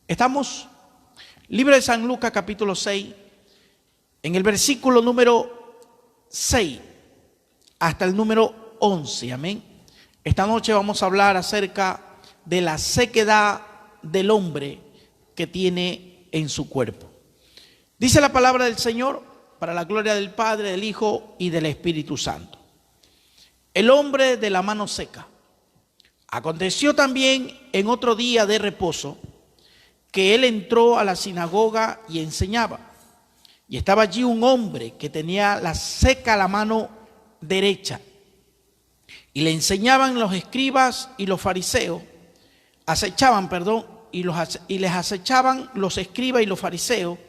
Estamos, libro de San Lucas capítulo 6, en el versículo número 6 hasta el número 11, amén. Esta noche vamos a hablar acerca de la sequedad del hombre que tiene en su cuerpo. Dice la palabra del Señor, para la gloria del Padre, del Hijo y del Espíritu Santo. El hombre de la mano seca. Aconteció también en otro día de reposo que él entró a la sinagoga y enseñaba. Y estaba allí un hombre que tenía la seca la mano derecha. Y le enseñaban los escribas y los fariseos, y les acechaban los escribas y los fariseos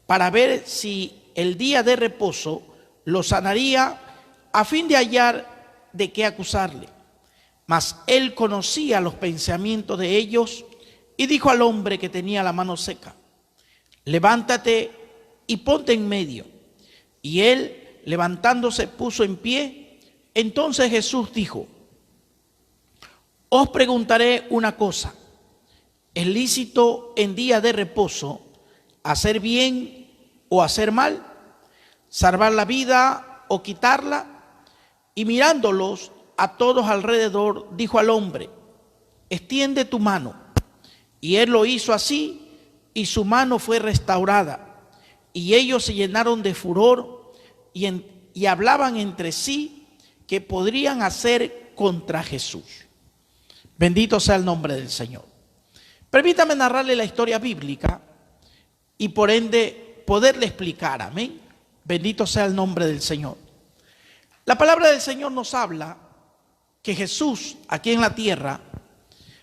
para ver si el día de reposo lo sanaría, a fin de hallar de qué acusarle. Mas él conocía los pensamientos de ellos y dijo al hombre que tenía la mano seca: levántate y ponte en medio. Y él, levantándose, puso en pie. Entonces Jesús dijo: os preguntaré una cosa. ¿Es lícito en día de reposo hacer bien o hacer mal? ¿Salvar la vida o quitarla? Y mirándolos a todos alrededor, dijo al hombre: extiende tu mano. Y él lo hizo así, y su mano fue restaurada. Y ellos se llenaron de furor y hablaban entre sí qué podrían hacer contra Jesús. Bendito sea el nombre del Señor. Permítame narrarle la historia bíblica y por ende poderle explicar, amén. Bendito sea el nombre del Señor. La palabra del Señor nos habla que Jesús, aquí en la tierra,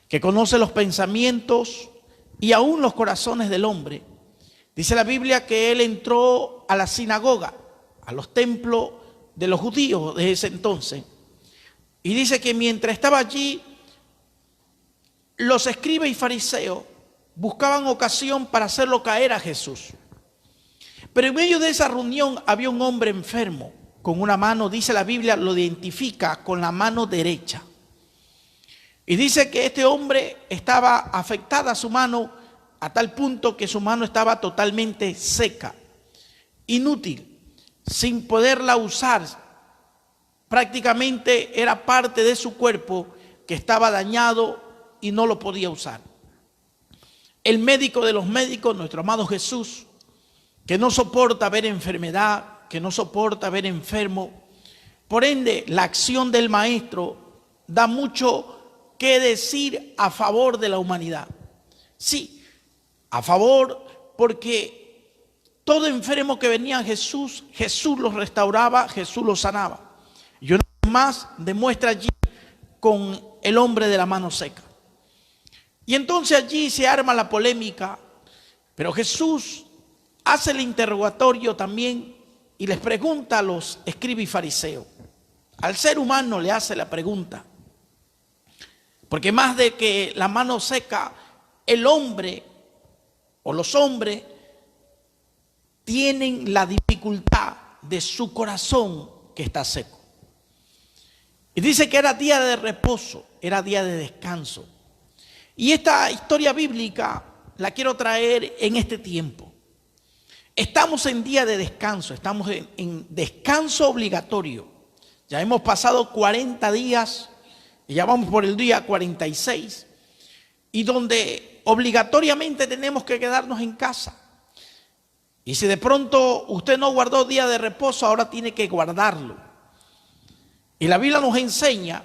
que conoce los pensamientos y aún los corazones del hombre, dice la Biblia que él entró a la sinagoga, a los templos de los judíos de ese entonces, y dice que mientras estaba allí, los escribas y fariseos buscaban ocasión para hacerlo caer a Jesús. Pero en medio de esa reunión había un hombre enfermo, con una mano, dice la Biblia, lo identifica con la mano derecha. Y dice que este hombre estaba afectada su mano a tal punto que su mano estaba totalmente seca, inútil, sin poderla usar. Prácticamente era parte de su cuerpo que estaba dañado y no lo podía usar. El médico de los médicos, nuestro amado Jesús, que no soporta ver enfermedad, que no soporta ver enfermo, por ende la acción del maestro da mucho que decir a favor de la humanidad. Sí, a favor, porque todo enfermo que venía a Jesús, Jesús los restauraba, Jesús los sanaba. Y una vez más demuestra allí con el hombre de la mano seca. Y entonces allí se arma la polémica, pero Jesús hace el interrogatorio también y les pregunta a los escribas y fariseos. Al ser humano le hace la pregunta, porque más de que la mano seca, el hombre o los hombres tienen la dificultad de su corazón que está seco. Y dice que era día de reposo, era día de descanso. Y esta historia bíblica la quiero traer en este tiempo. Estamos en día de descanso, estamos en descanso obligatorio. Ya hemos pasado 40 días y ya vamos por el día 46. Y donde obligatoriamente tenemos que quedarnos en casa. Y si de pronto usted no guardó día de reposo, ahora tiene que guardarlo. Y la Biblia nos enseña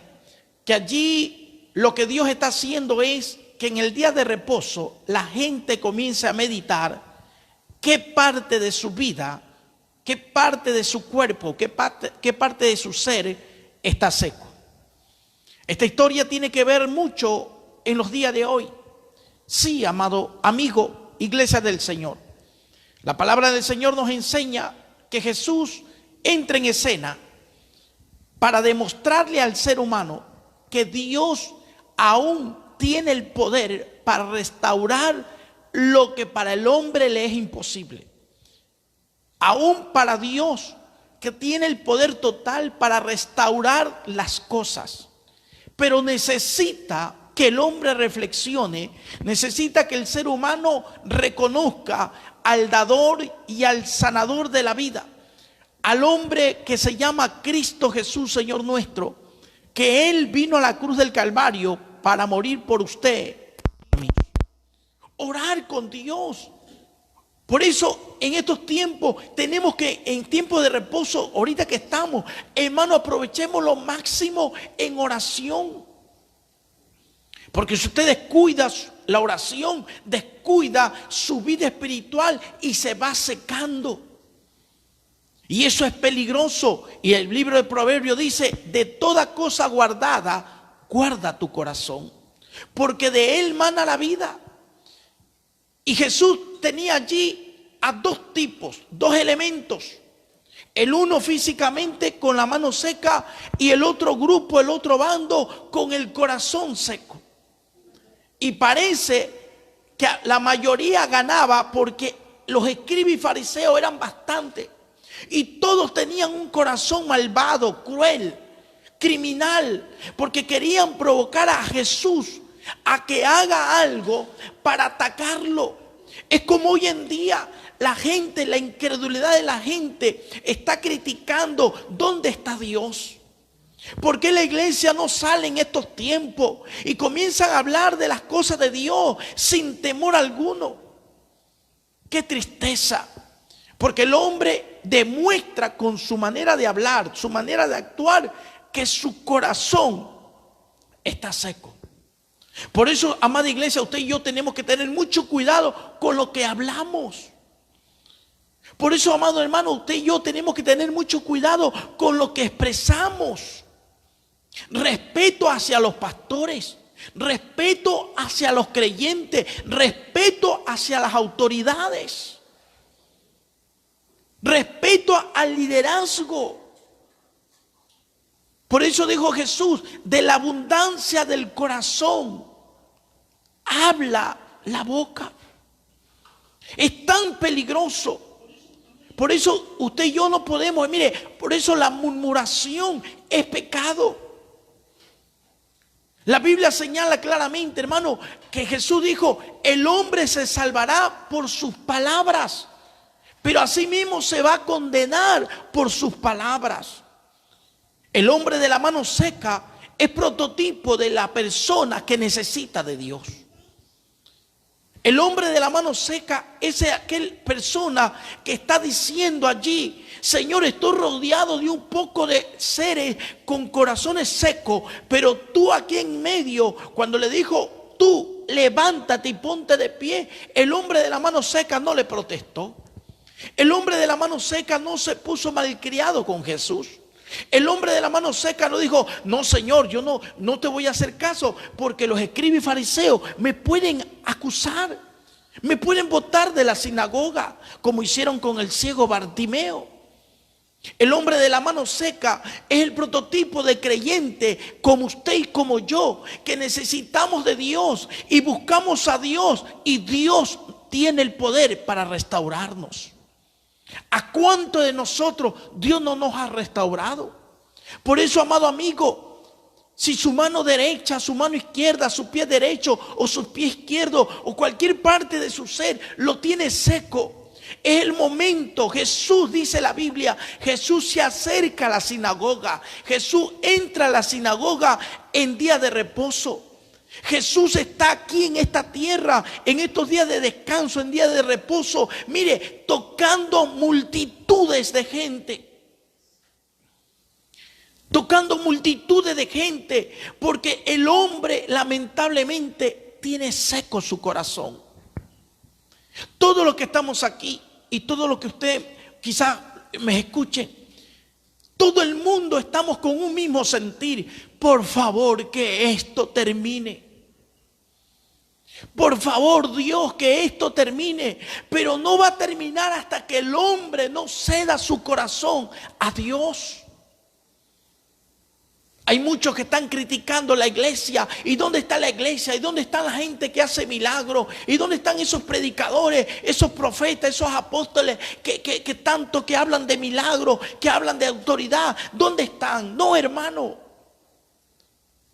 que allí lo que Dios está haciendo es que en el día de reposo la gente comience a meditar qué parte de su vida, qué parte de su cuerpo, qué parte de su ser está seco. Esta historia tiene que ver mucho en los días de hoy. Sí, amado amigo, iglesia del Señor. La palabra del Señor nos enseña que Jesús entra en escena para demostrarle al ser humano que Dios aún tiene el poder para restaurar lo que para el hombre le es imposible. Aún para Dios, que tiene el poder total para restaurar las cosas, pero necesita que el hombre reflexione, necesita que el ser humano reconozca al dador y al sanador de la vida, al hombre que se llama Cristo Jesús, Señor nuestro, que Él vino a la cruz del Calvario para morir por usted y mí. Orar con Dios. Por eso en estos tiempos tenemos que, en tiempo de reposo, ahorita que estamos, hermano, aprovechemos lo máximo en oración. Porque si usted descuida la oración, descuida su vida espiritual y se va secando. Y eso es peligroso. Y el libro de Proverbios dice: de toda cosa guardada, guarda tu corazón, porque de él mana la vida. Y Jesús tenía allí a dos tipos, dos elementos. El uno físicamente con la mano seca y el otro grupo, el otro bando con el corazón seco. Y parece que la mayoría ganaba porque los escribas y fariseos eran bastantes. Y todos tenían un corazón malvado, cruel, criminal, porque querían provocar a Jesús a que haga algo para atacarlo. Es como hoy en día la gente, la incredulidad de la gente está criticando dónde está Dios. ¿Por qué la iglesia no sale en estos tiempos y comienzan a hablar de las cosas de Dios sin temor alguno? ¡Qué tristeza! Porque el hombre demuestra con su manera de hablar, su manera de actuar, que su corazón está seco. Por eso, amada iglesia, usted y yo tenemos que tener mucho cuidado con lo que hablamos. Por eso, amado hermano, usted y yo tenemos que tener mucho cuidado con lo que expresamos. Respeto hacia los pastores, respeto hacia los creyentes, respeto hacia las autoridades, respeto al liderazgo. Por eso dijo Jesús: de la abundancia del corazón habla la boca. Es tan peligroso. Por eso usted y yo no podemos, mire, por eso la murmuración es pecado. La Biblia señala claramente, hermano, que Jesús dijo: el hombre se salvará por sus palabras, pero asimismo se va a condenar por sus palabras. El hombre de la mano seca es prototipo de la persona que necesita de Dios. El hombre de la mano seca es aquel persona que está diciendo allí: Señor, estoy rodeado de un poco de seres con corazones secos, pero tú aquí en medio, cuando le dijo: tú levántate y ponte de pie, el hombre de la mano seca no le protestó. El hombre de la mano seca no se puso malcriado con Jesús. El hombre de la mano seca no dijo: no, Señor, yo no te voy a hacer caso, porque los escribas y fariseos me pueden acusar, me pueden botar de la sinagoga, como hicieron con el ciego Bartimeo. El hombre de la mano seca es el prototipo de creyente como usted y como yo, que necesitamos de Dios y buscamos a Dios, y Dios tiene el poder para restaurarnos. ¿A cuánto de nosotros Dios no nos ha restaurado? Por eso, amado amigo, si su mano derecha, su mano izquierda, su pie derecho o su pie izquierdo o cualquier parte de su ser lo tiene seco, es el momento. Jesús, dice la Biblia, Jesús se acerca a la sinagoga. Jesús entra a la sinagoga en día de reposo. Jesús está aquí en esta tierra, en estos días de descanso, en días de reposo, mire, tocando multitudes de gente. Tocando multitudes de gente, porque el hombre lamentablemente tiene seco su corazón. Todo lo que estamos aquí y todo lo que usted quizás me escuche, todo el mundo estamos con un mismo sentir. Por favor, que esto termine. Por favor, Dios, que esto termine. Pero no va a terminar hasta que el hombre no ceda su corazón a Dios. Hay muchos que están criticando la iglesia. ¿Y dónde está la iglesia? ¿Y dónde está la gente que hace milagros? ¿Y dónde están esos predicadores, esos profetas, esos apóstoles que tanto que hablan de milagros, que hablan de autoridad? ¿Dónde están? No, hermano.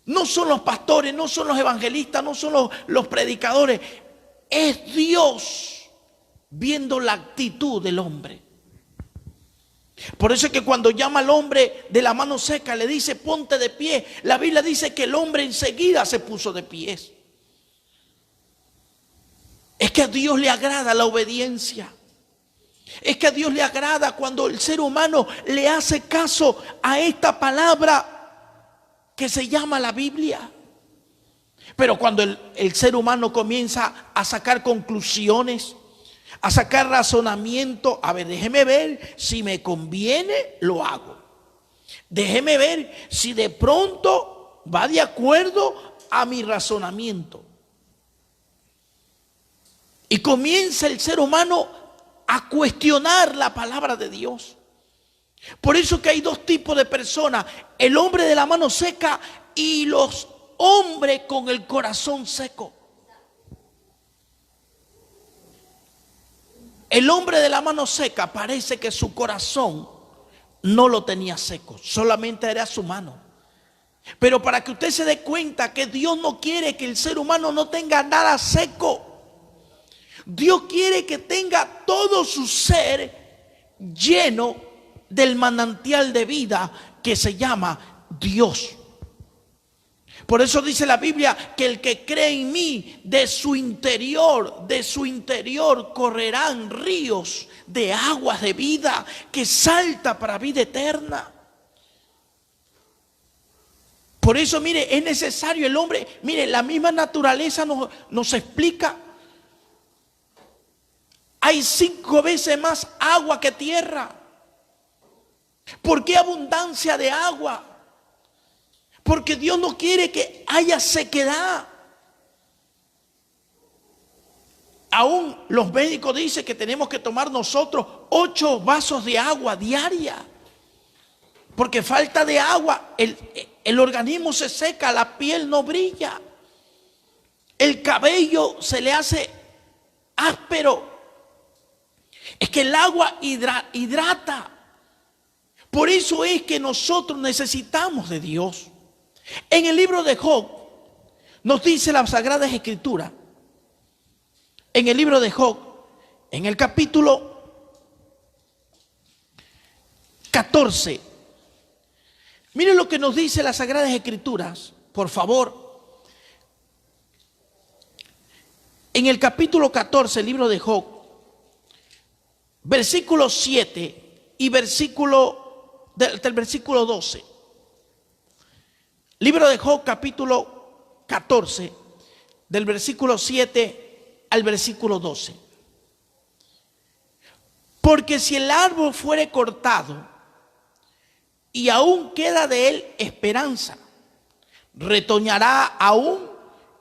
No son los pastores, no son los evangelistas, no son los predicadores. Es Dios viendo la actitud del hombre. Por eso es que cuando llama al hombre de la mano seca, le dice ponte de pie. La Biblia dice que el hombre enseguida se puso de pies. Es que a Dios le agrada la obediencia. Es que a Dios le agrada cuando el ser humano le hace caso a esta palabra que se llama la Biblia. Pero cuando el ser humano comienza a sacar conclusiones, a sacar razonamiento, a ver, déjeme ver si me conviene, lo hago. Déjeme ver si de pronto va de acuerdo a mi razonamiento. Y comienza el ser humano a cuestionar la palabra de Dios. Por eso que hay dos tipos de personas: el hombre de la mano seca y los hombres con el corazón seco. El hombre de la mano seca parece que su corazón no lo tenía seco, solamente era su mano. Pero para que usted se dé cuenta que Dios no quiere que el ser humano no tenga nada seco. Dios quiere que tenga todo su ser lleno del manantial de vida que se llama Dios. Por eso dice la Biblia que el que cree en mí, de su interior correrán ríos de aguas de vida que salta para vida eterna. Por eso, mire, es necesario el hombre, mire, la misma naturaleza nos explica. Hay 5 veces más agua que tierra. ¿Por qué abundancia de agua? Porque Dios no quiere que haya sequedad. Aún los médicos dicen que tenemos que tomar nosotros 8 vasos de agua diaria. Porque falta de agua, el organismo se seca, la piel no brilla. El cabello se le hace áspero. Es que el agua hidrata. Por eso es que nosotros necesitamos de Dios. En el libro de Job nos dice las Sagradas Escrituras. En el libro de Job, en el capítulo 14. Miren lo que nos dice las Sagradas Escrituras, por favor. En el capítulo 14, el libro de Job, versículo 7 y del versículo 12. Libro de Job, capítulo 14, del versículo 7 al versículo 12. Porque si el árbol fuere cortado y aún queda de él esperanza, retoñará aún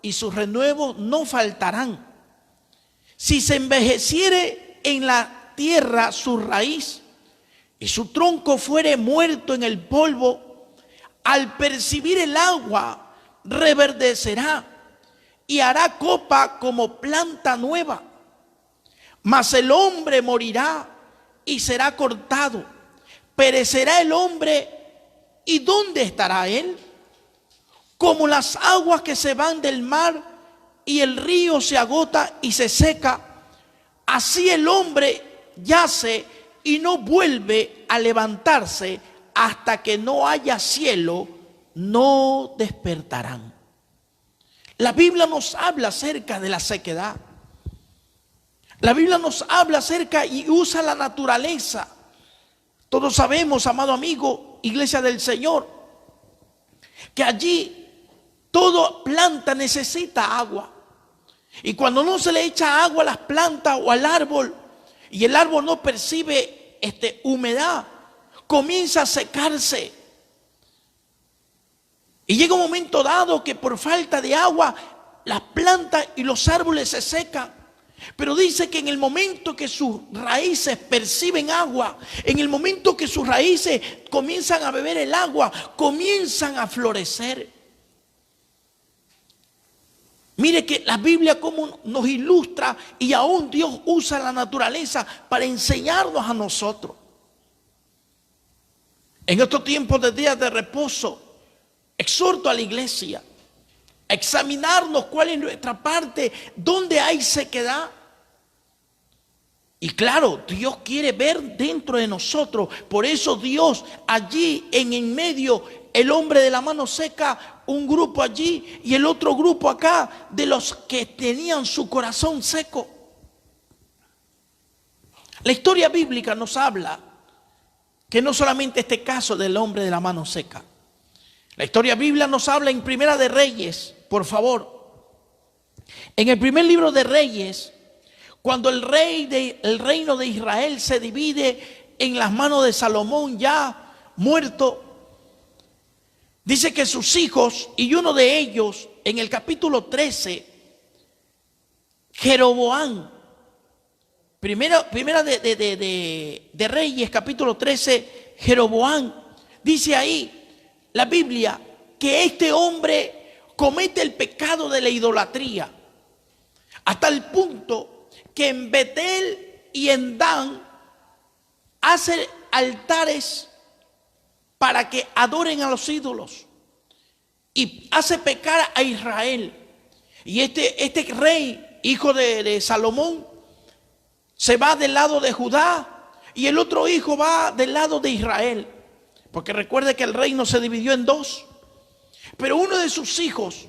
y sus renuevos no faltarán. Si se envejeciere en la tierra su raíz y su tronco fuere muerto en el polvo, al percibir el agua reverdecerá y hará copa como planta nueva. Mas el hombre morirá y será cortado. Perecerá el hombre, ¿y dónde estará él? Como las aguas que se van del mar y el río se agota y se seca, así el hombre yace y no vuelve a levantarse. Hasta que no haya cielo, no despertarán. La Biblia nos habla acerca de la sequedad. La Biblia nos habla acerca y usa la naturaleza. Todos sabemos, amado amigo, iglesia del Señor, que allí toda planta necesita agua. Y cuando no se le echa agua a las plantas o al árbol, y el árbol no percibe humedad, comienza a secarse. Y llega un momento dado que por falta de agua las plantas y los árboles se secan. Pero dice que en el momento que sus raíces perciben agua, en el momento que sus raíces comienzan a beber el agua, comienzan a florecer. Mire que la Biblia como nos ilustra, y aún Dios usa la naturaleza para enseñarnos a nosotros. En estos tiempos de días de reposo, Exhorto a la iglesia a examinarnos cuál es nuestra parte, dónde hay sequedad. Y claro, Dios quiere ver dentro de nosotros. Por eso Dios allí en medio, el hombre de la mano seca, un grupo allí y el otro grupo acá de los que tenían su corazón seco. La historia bíblica nos habla que no solamente este caso del hombre de la mano seca. La historia bíblica nos habla en Primera de Reyes, por favor. En el primer libro de Reyes, cuando el reino de Israel se divide en las manos de Salomón ya muerto, dice que sus hijos y uno de ellos en el capítulo 13, Jeroboam, primera de Reyes capítulo 13, Jeroboam, dice ahí la Biblia que este hombre comete el pecado de la idolatría hasta el punto que en Betel y en Dan hace altares para que adoren a los ídolos y hace pecar a Israel. Y este rey, hijo de Salomón, se va del lado de Judá y el otro hijo va del lado de Israel, porque recuerde que el reino se dividió en dos. Pero uno de sus hijos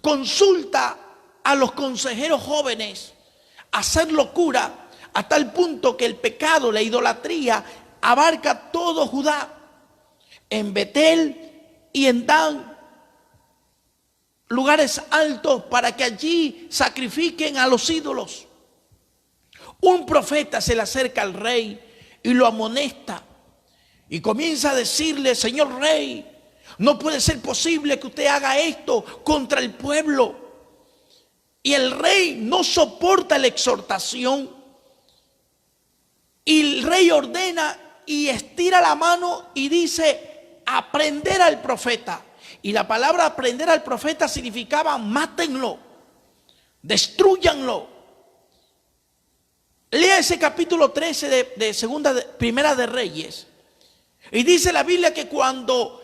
consulta a los consejeros jóvenes hacer locura hasta el punto que el pecado, la idolatría, abarca todo Judá. En Betel y en Dan, lugares altos para que allí sacrifiquen a los ídolos. Un profeta se le acerca al rey y lo amonesta y comienza a decirle: señor rey, no puede ser posible que usted haga esto contra el pueblo. Y el rey no soporta la exhortación. Y el rey ordena y estira la mano y dice: aprender al profeta. Y la palabra aprender al profeta significaba: mátenlo, destruyanlo. Lea ese capítulo 13 de Primera de Reyes. Y dice la Biblia que cuando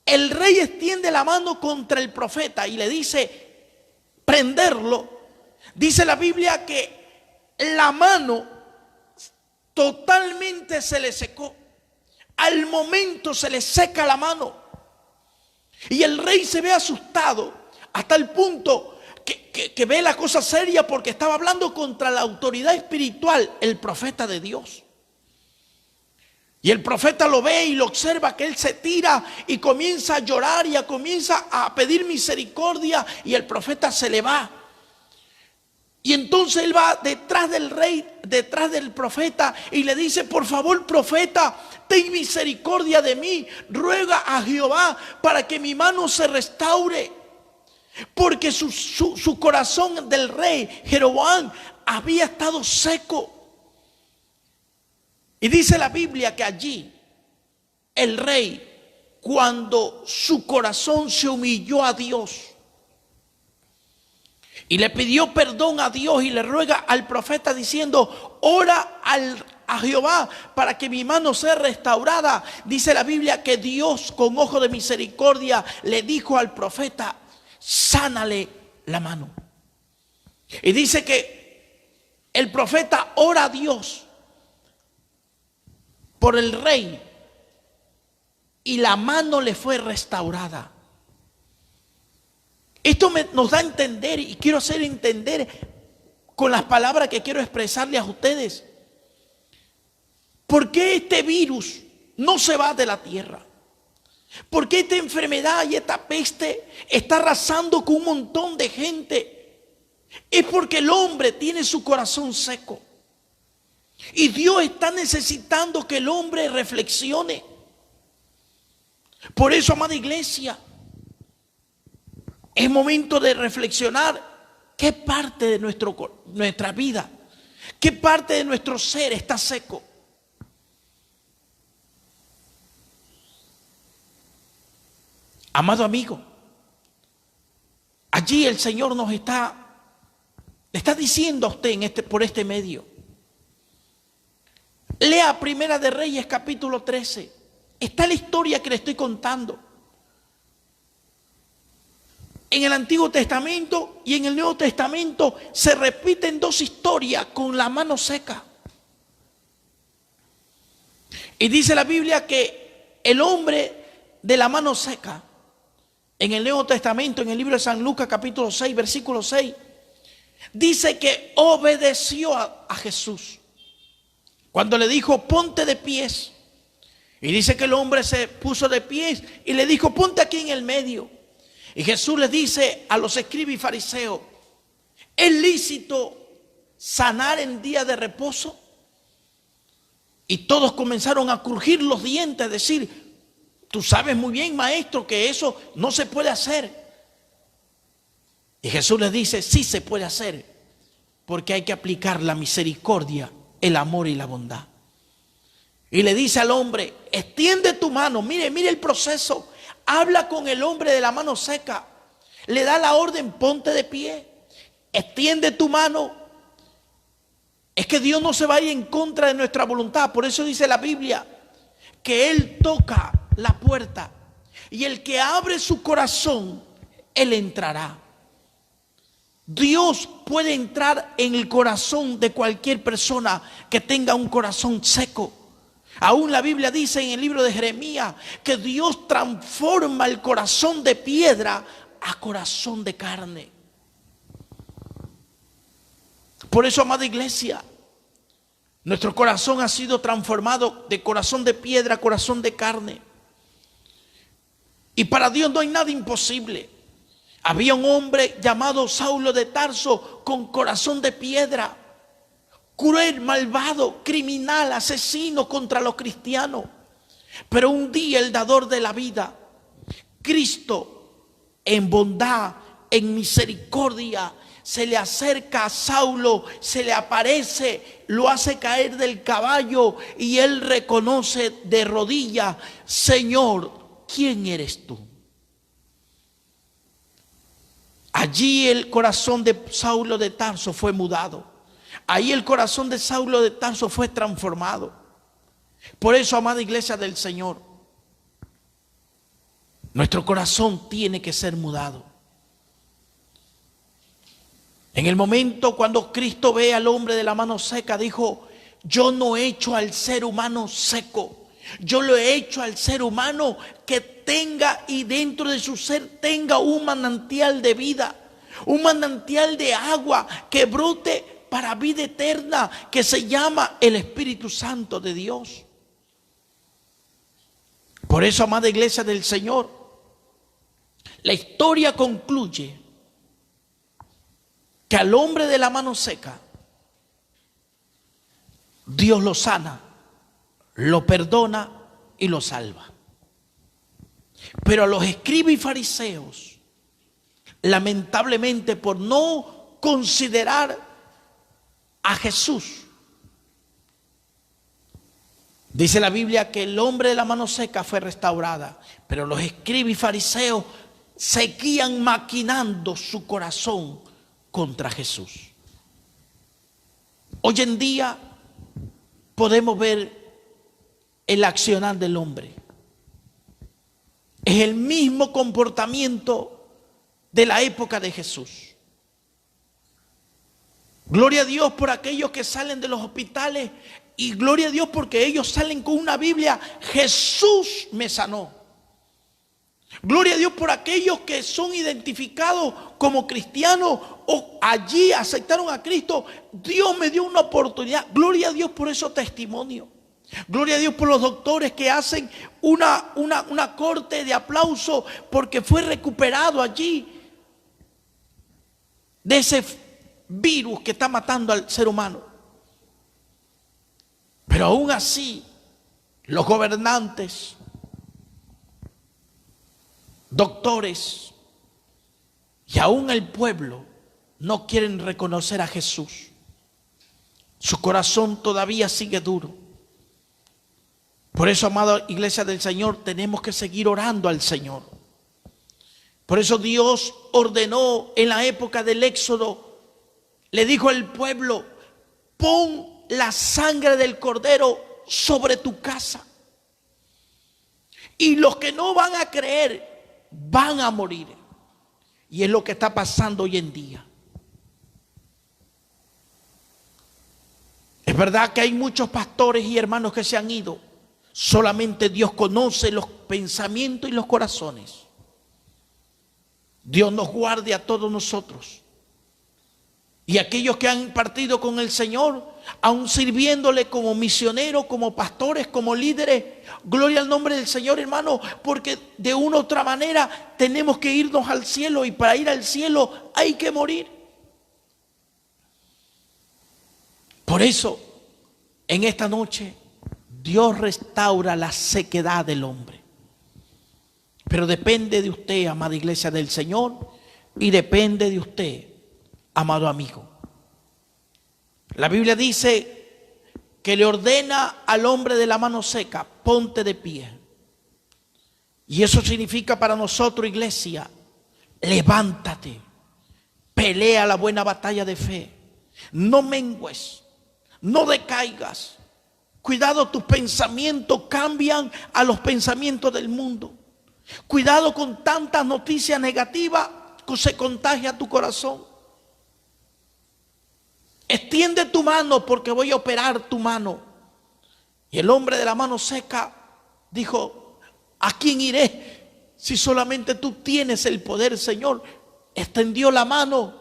el rey extiende la mano contra el profeta y le dice prenderlo, dice la Biblia que la mano totalmente se le secó. Al momento se le seca la mano. Y el rey se ve asustado hasta el punto que ve la cosa seria, porque estaba hablando contra la autoridad espiritual, el profeta de Dios. Y el profeta lo ve y lo observa que él se tira y comienza a llorar y comienza a pedir misericordia, y el profeta se le va. Y entonces él va detrás del rey, detrás del profeta, y le dice: por favor, profeta, ten misericordia de mí, ruega a Jehová para que mi mano se restaure. Porque su corazón del rey Jeroboam había estado seco. Y dice la Biblia que allí el rey, cuando su corazón se humilló a Dios y le pidió perdón a Dios y le ruega al profeta diciendo: ora a Jehová para que mi mano sea restaurada, dice la Biblia que Dios, con ojo de misericordia, le dijo al profeta: sánale la mano. Y dice que el profeta ora a Dios por el rey y la mano le fue restaurada. Esto nos da a entender, y quiero hacer entender con las palabras que quiero expresarle a ustedes, ¿por qué este virus no se va de la tierra? ¿Por qué esta enfermedad y esta peste está arrasando con un montón de gente? Es porque el hombre tiene su corazón seco. Y Dios está necesitando que el hombre reflexione. Por eso, amada iglesia, es momento de reflexionar qué parte de nuestra vida, qué parte de nuestro ser está seco. Amado amigo, allí el Señor le está diciendo a usted por este medio. Lea Primera de Reyes capítulo 13. Está la historia que le estoy contando. En el Antiguo Testamento y en el Nuevo Testamento se repiten dos historias con la mano seca. Y dice la Biblia que el hombre de la mano seca, en el Nuevo Testamento, en el libro de San Lucas capítulo 6, versículo 6, dice que obedeció a Jesús cuando le dijo ponte de pies. Y dice que el hombre se puso de pies y le dijo ponte aquí en el medio. Y Jesús le dice a los escribas y fariseos, ¿es lícito sanar en día de reposo? Y todos comenzaron a crujir los dientes, a decir, tú sabes muy bien, maestro, que eso no se puede hacer. Y Jesús les dice, sí se puede hacer, porque hay que aplicar la misericordia, el amor y la bondad. Y le dice al hombre, extiende tu mano, mire el proceso. Habla con el hombre de la mano seca, le da la orden, ponte de pie, extiende tu mano. Es que Dios no se va a ir en contra de nuestra voluntad. Por eso dice la Biblia que Él toca la puerta y el que abre su corazón, Él entrará. Dios puede entrar en el corazón de cualquier persona que tenga un corazón seco. Aún la Biblia dice en el libro de Jeremías que Dios transforma el corazón de piedra a corazón de carne. Por eso, amada iglesia, nuestro corazón ha sido transformado de corazón de piedra a corazón de carne. Y para Dios no hay nada imposible. Había un hombre llamado Saulo de Tarso con corazón de piedra, cruel, malvado, criminal, asesino contra los cristianos. Pero un día el dador de la vida, Cristo, en bondad, en misericordia, se le acerca a Saulo, se le aparece, lo hace caer del caballo y él reconoce de rodillas, Señor, ¿quién eres tú? Allí el corazón de Saulo de Tarso fue mudado. Ahí el corazón de Saulo de Tarso fue transformado. Por eso, amada iglesia del Señor, nuestro corazón tiene que ser mudado. En el momento cuando Cristo ve al hombre de la mano seca, dijo, yo no he hecho al ser humano seco, yo lo he hecho al ser humano que tenga y dentro de su ser tenga un manantial de vida, un manantial de agua que brote para vida eterna, que se llama el Espíritu Santo de Dios. Por eso, amada iglesia del Señor, la historia concluye que al hombre de la mano seca, Dios lo sana, lo perdona y lo salva. Pero a los escribas y fariseos, lamentablemente por no considerar a Jesús, dice la Biblia que el hombre de la mano seca fue restaurada, pero los escribas y fariseos seguían maquinando su corazón contra Jesús. Hoy en día podemos ver el accionar del hombre. Es el mismo comportamiento de la época de Jesús. Gloria a Dios por aquellos que salen de los hospitales y gloria a Dios porque ellos salen con una Biblia, Jesús me sanó. Gloria a Dios por aquellos que son identificados como cristianos o allí aceptaron a Cristo. Dios me dio una oportunidad. Gloria a Dios por esos testimonios. Gloria a Dios por los doctores que hacen una corte de aplauso porque fue recuperado allí de ese virus que está matando al ser humano. Pero aún así, los gobernantes, doctores y aún el pueblo no quieren reconocer a Jesús. Su corazón todavía sigue duro. Por eso, amada iglesia del Señor, tenemos que seguir orando al Señor. Por eso Dios ordenó en la época del Éxodo, le dijo al pueblo, pon la sangre del cordero sobre tu casa. Y los que no van a creer van a morir. Y es lo que está pasando hoy en día. Es verdad que hay muchos pastores y hermanos que se han ido. Solamente Dios conoce los pensamientos y los corazones. Dios nos guarde a todos nosotros. Y aquellos que han partido con el Señor, aún sirviéndole como misioneros, como pastores, como líderes, gloria al nombre del Señor, hermano, porque de una u otra manera tenemos que irnos al cielo, y para ir al cielo hay que morir. Por eso, en esta noche, Dios restaura la sequedad del hombre. Pero depende de usted, amada iglesia del Señor, y depende de usted, amado amigo. La Biblia dice que le ordena al hombre de la mano seca: ponte de pie. Y eso significa para nosotros, iglesia, levántate, pelea la buena batalla de fe, no mengues, no decaigas. Cuidado, tus pensamientos cambian a los pensamientos del mundo. Cuidado con tantas noticias negativas que se contagia tu corazón. Extiende tu mano, porque voy a operar tu mano. Y el hombre de la mano seca dijo: ¿a quién iré si solamente tú tienes el poder, Señor? Extendió la mano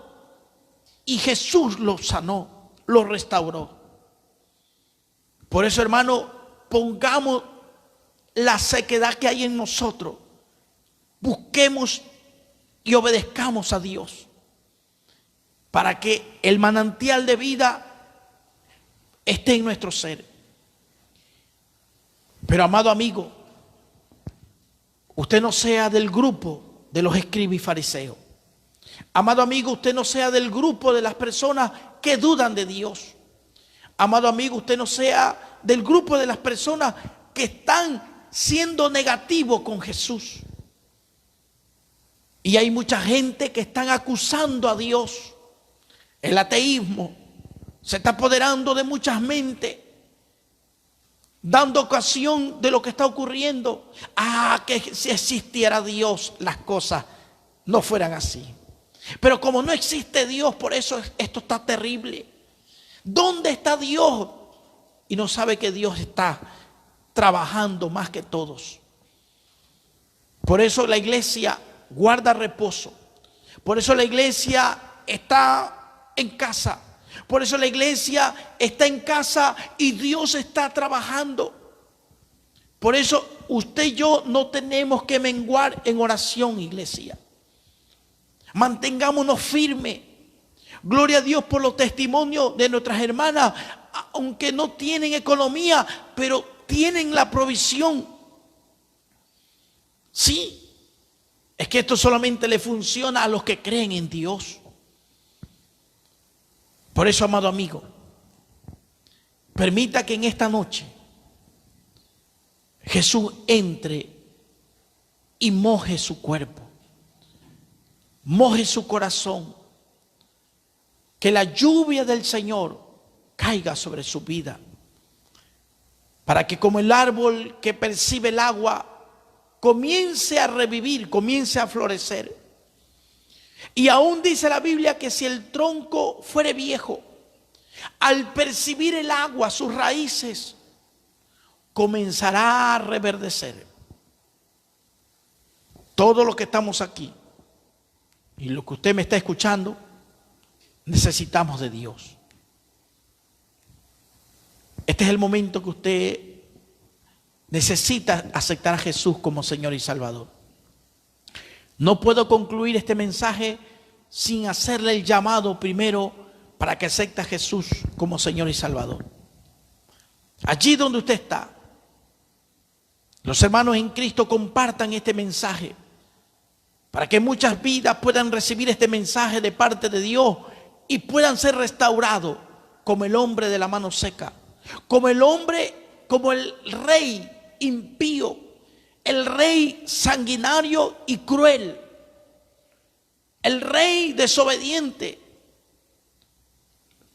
y Jesús lo sanó, lo restauró. Por eso, hermano, pongamos la sequedad que hay en nosotros. Busquemos y obedezcamos a Dios, para que el manantial de vida esté en nuestro ser. Pero, amado amigo, usted no sea del grupo de los escribas y fariseos. Amado amigo, usted no sea del grupo de las personas que dudan de Dios. Amado amigo, usted no sea del grupo de las personas que están siendo negativos con Jesús. Y hay mucha gente que están acusando a Dios. El ateísmo se está apoderando de muchas mentes, dando ocasión de lo que está ocurriendo. Que si existiera Dios, las cosas no fueran así. Pero como no existe Dios, por eso esto está terrible. ¿Dónde está Dios? Y no sabe que Dios está trabajando más que todos. Por eso la iglesia guarda reposo. Por eso la iglesia está en casa. Por eso la iglesia está en casa y Dios está trabajando. Por eso usted y yo no tenemos que menguar en oración, iglesia. Mantengámonos firmes. Gloria a Dios por los testimonios de nuestras hermanas, aunque no tienen economía, pero tienen la provisión. Sí. Es que esto solamente le funciona a los que creen en Dios. Por eso, amado amigo, permita que en esta noche Jesús entre y moje su cuerpo, moje su corazón. Que la lluvia del Señor caiga sobre su vida, para que, como el árbol que percibe el agua, comience a revivir, comience a florecer. Y aún dice la Biblia que si el tronco fuere viejo, al percibir el agua, sus raíces, comenzará a reverdecer. Todo lo que estamos aquí y lo que usted me está escuchando, necesitamos de Dios. Este es el momento que usted necesita aceptar a Jesús como Señor y Salvador. No puedo concluir este mensaje sin hacerle el llamado primero para que acepte a Jesús como Señor y Salvador. Allí donde usted está, los hermanos en Cristo compartan este mensaje para que muchas vidas puedan recibir este mensaje de parte de Dios y puedan ser restaurados como el hombre de la mano seca, como el hombre, como el rey impío, el rey sanguinario y cruel, el rey desobediente,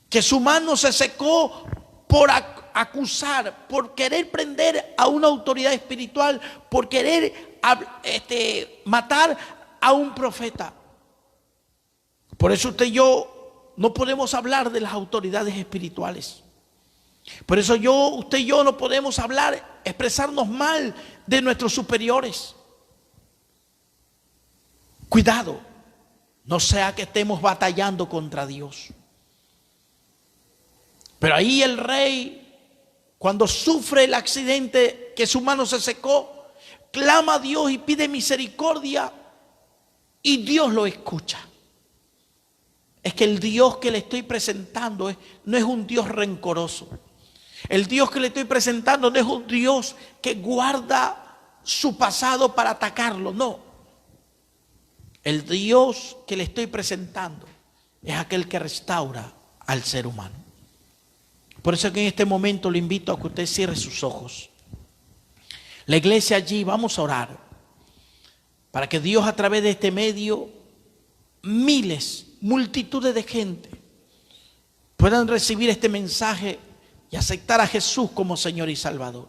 que su mano se secó por acusar, por querer prender a una autoridad espiritual, por querer matar a un profeta. Por eso usted y yo no podemos hablar de las autoridades espirituales. Por eso usted y yo no podemos hablar, expresarnos mal de nuestros superiores. Cuidado, no sea que estemos batallando contra Dios. Pero ahí el rey, cuando sufre el accidente que su mano se secó, clama a Dios y pide misericordia y Dios lo escucha. Es que el Dios que le estoy presentando no es un Dios rencoroso. El Dios que le estoy presentando no es un Dios que guarda su pasado para atacarlo, no. El Dios que le estoy presentando es aquel que restaura al ser humano. Por eso que en este momento le invito a que usted cierre sus ojos. La iglesia allí, vamos a orar para que Dios a través de este medio, multitudes de gente puedan recibir este mensaje y aceptar a Jesús como Señor y Salvador.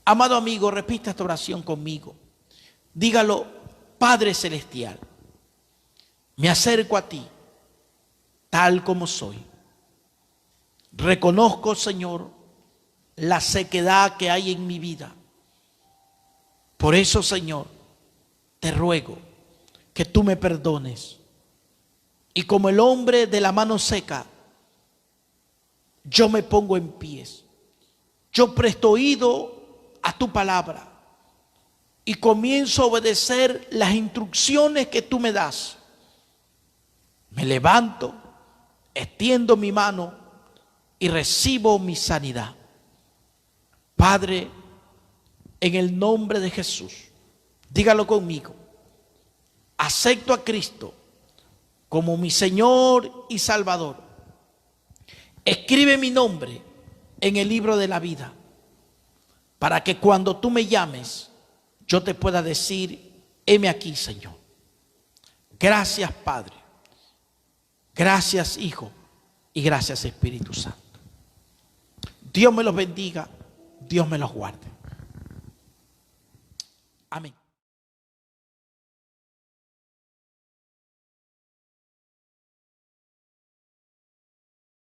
Amado amigo, repita esta oración conmigo. Dígalo: Padre Celestial, me acerco a ti tal como soy. Reconozco, Señor, la sequedad que hay en mi vida. Por eso, Señor, te ruego que tú me perdones. Y como el hombre de la mano seca, yo me pongo en pies. Yo presto oído a tu palabra y comienzo a obedecer las instrucciones que tú me das. Me levanto, extiendo mi mano y recibo mi sanidad. Padre, en el nombre de Jesús, dígalo conmigo: acepto a Cristo como mi Señor y Salvador. Escribe mi nombre en el libro de la vida, para que cuando tú me llames, yo te pueda decir: heme aquí, Señor. Gracias, Padre. Gracias, Hijo. Y gracias, Espíritu Santo. Dios me los bendiga. Dios me los guarde. Amén.